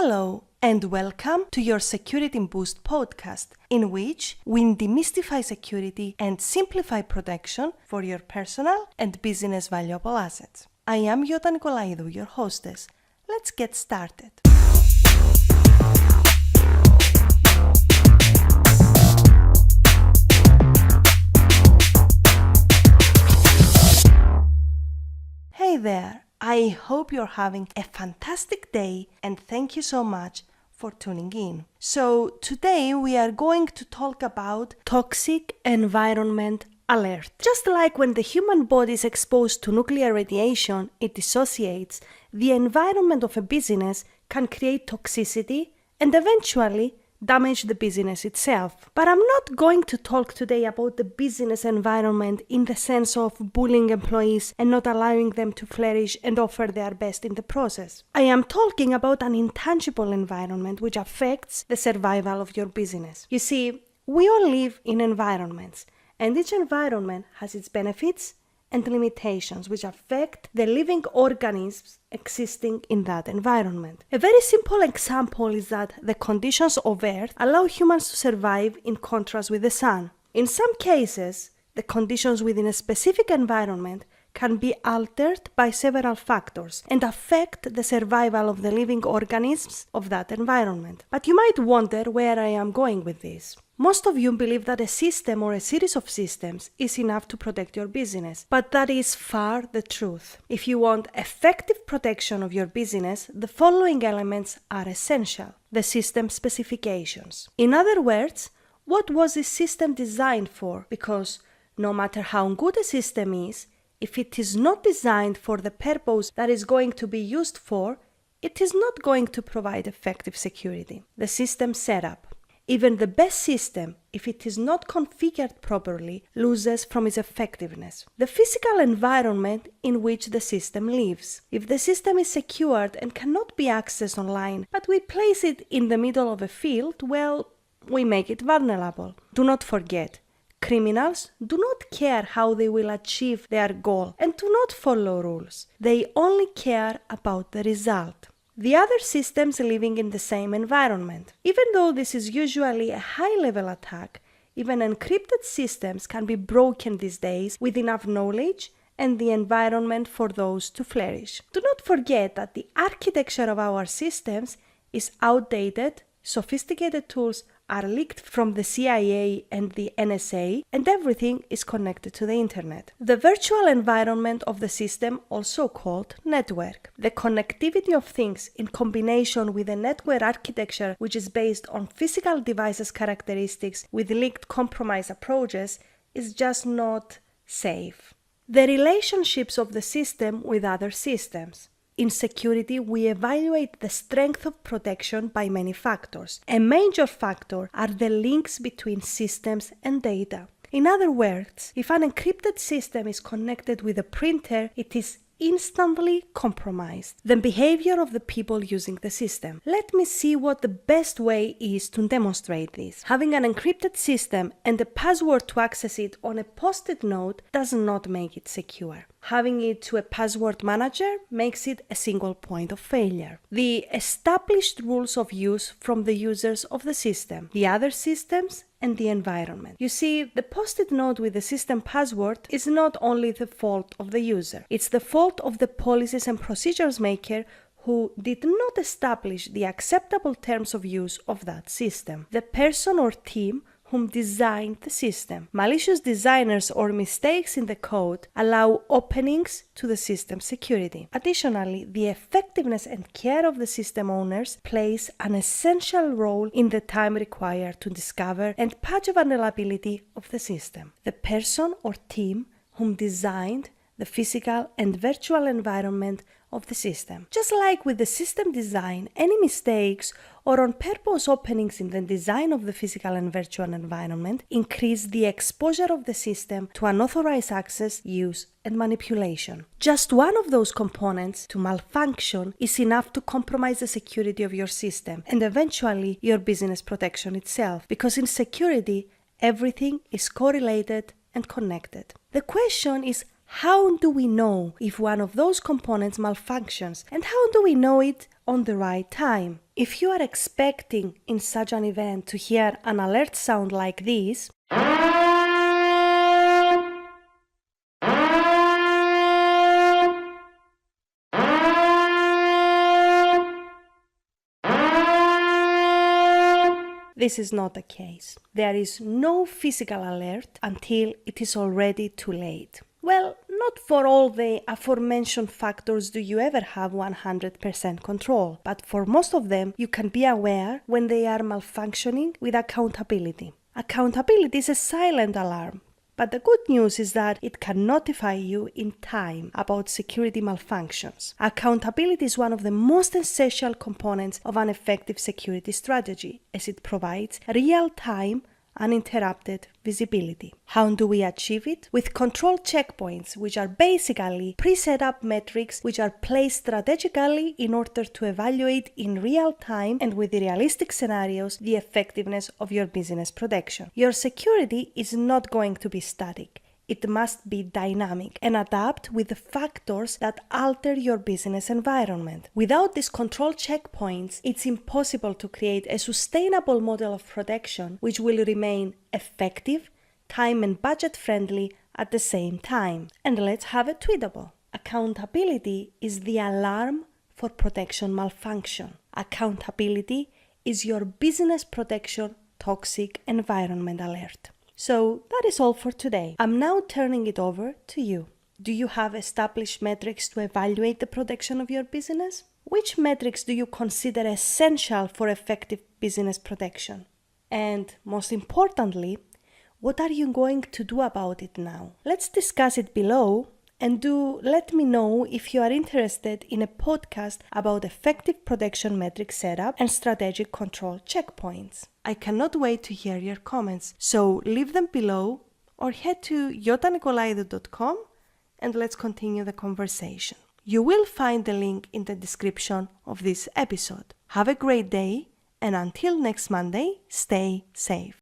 Hello and welcome to your Security Boost podcast, in which we demystify security and simplify protection for your personal and business valuable assets. I am Yota Nikolaidou, your hostess. Let's get started. Hey there, I hope you're having a fantastic day and thank you so much for tuning in. So today we are going to talk about toxic environment alert. Just like when the human body is exposed to nuclear radiation, it dissociates, the environment of a business can create toxicity and eventually damage the business itself. But I'm not going to talk today about the business environment in the sense of bullying employees and not allowing them to flourish and offer their best in the process. I am talking about an intangible environment which affects the survival of your business. You see, we all live in environments, and each environment has its benefits and limitations which affect the living organisms existing in that environment. A very simple example is that the conditions of Earth allow humans to survive in contrast with the Sun. In some cases, the conditions within a specific environment can be altered by several factors and affect the survival of the living organisms of that environment. But you might wonder where I am going with this. Most of you believe that a system or a series of systems is enough to protect your business, but that is far the truth. If you want effective protection of your business, the following elements are essential: the system specifications. In other words, what was this system designed for? Because no matter how good a system is, if it is not designed for the purpose that is going to be used for, it is not going to provide effective security. The system setup. Even the best system, if it is not configured properly, loses from its effectiveness. The physical environment in which the system lives. If the system is secured and cannot be accessed online, but we place it in the middle of a field, well, we make it vulnerable. Do not forget, criminals do not care how they will achieve their goal and do not follow rules. They only care about the result. The other systems living in the same environment. Even though this is usually a high-level attack, even encrypted systems can be broken these days with enough knowledge and the environment for those to flourish. Do not forget that the architecture of our systems is outdated, sophisticated tools are leaked from the CIA and the NSA, and everything is connected to the internet. The virtual environment of the system, also called network. The connectivity of things in combination with a network architecture which is based on physical devices characteristics with leaked compromise approaches is just not safe. The relationships of the system with other systems. In security, we evaluate the strength of protection by many factors. A major factor are the links between systems and data. In other words, if an encrypted system is connected with a printer, it is instantly compromised. The behavior of the people using the system. Let me see what the best way is to demonstrate this. Having an encrypted system and a password to access it on a post-it note does not make it secure. Having it to a password manager makes it a single point of failure. The established rules of use from the users of the system, the other systems, and the environment. You see, the post-it note with the system password is not only the fault of the user. It's the fault of the policies and procedures maker who did not establish the acceptable terms of use of that system. The person or team whom designed the system. Malicious designers or mistakes in the code allow openings to the system security. Additionally, the effectiveness and care of the system owners plays an essential role in the time required to discover and patch a vulnerability of the system. The person or team whom designed the physical and virtual environment of the system. Just like with the system design, any mistakes or on-purpose openings in the design of the physical and virtual environment increase the exposure of the system to unauthorized access, use, and manipulation. Just one of those components to malfunction is enough to compromise the security of your system and eventually your business protection itself, because in security, everything is correlated and connected. The question is, how do we know if one of those components malfunctions, and how do we know it on the right time. If you are expecting in such an event to hear an alert sound like this, this is not the case. There is no physical alert until it is already too late. Well, not for all the aforementioned factors do you ever have 100% control, but for most of them you can be aware when they are malfunctioning with accountability. Accountability is a silent alarm, but the good news is that it can notify you in time about security malfunctions. Accountability is one of the most essential components of an effective security strategy, as it provides real-time, uninterrupted visibility. How do we achieve it? With control checkpoints, which are basically pre-set up metrics which are placed strategically in order to evaluate in real time and with realistic scenarios the effectiveness of your business protection. Your security is not going to be static. It must be dynamic and adapt with the factors that alter your business environment. Without these control checkpoints, it's impossible to create a sustainable model of protection which will remain effective, time and budget friendly at the same time. And let's have it tweetable. Accountability is the alarm for protection malfunction. Accountability is your business protection toxic environment alert. So that is all for today. I'm now turning it over to you. Do you have established metrics to evaluate the protection of your business? Which metrics do you consider essential for effective business protection? And most importantly, what are you going to do about it now? Let's discuss it below, and do let me know if you are interested in a podcast about effective protection metric setup and strategic control checkpoints. I cannot wait to hear your comments, so leave them below or head to yotanikolayidou.com and let's continue the conversation. You will find the link in the description of this episode. Have a great day, and until next Monday, stay safe.